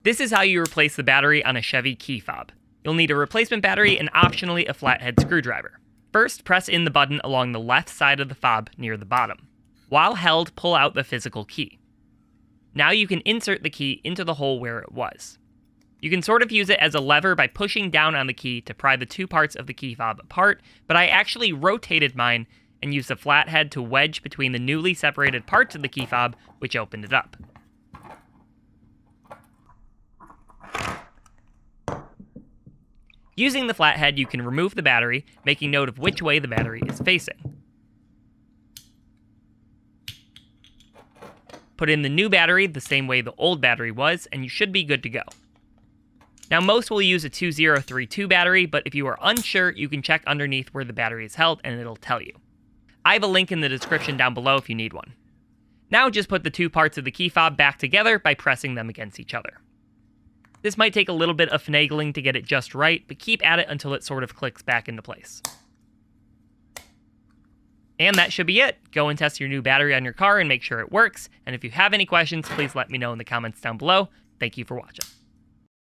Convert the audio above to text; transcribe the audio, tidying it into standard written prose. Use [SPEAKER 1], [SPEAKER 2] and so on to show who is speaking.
[SPEAKER 1] This is how you replace the battery on a Chevy key fob. You'll need a replacement battery and optionally a flathead screwdriver. First, press in the button along the left side of the fob near the bottom. While held, pull out the physical key. Now you can insert the key into the hole where it was. You can sort of use it as a lever by pushing down on the key to pry the two parts of the key fob apart, but I actually rotated mine and used the flathead to wedge between the newly separated parts of the key fob, which opened it up. Using the flathead, you can remove the battery, making note of which way the battery is facing. Put in the new battery the same way the old battery was, and you should be good to go. Now, most will use a 2032 battery, but if you are unsure, you can check underneath where the battery is held and it'll tell you. I have a link in the description down below if you need one. Now just put the two parts of the key fob back together by pressing them against each other. This might take a little bit of finagling to get it just right, but keep at it until it sort of clicks back into place. And that should be it. Go and test your new battery on your car and make sure it works. And if you have any questions, please let me know in the comments down below. Thank you for watching.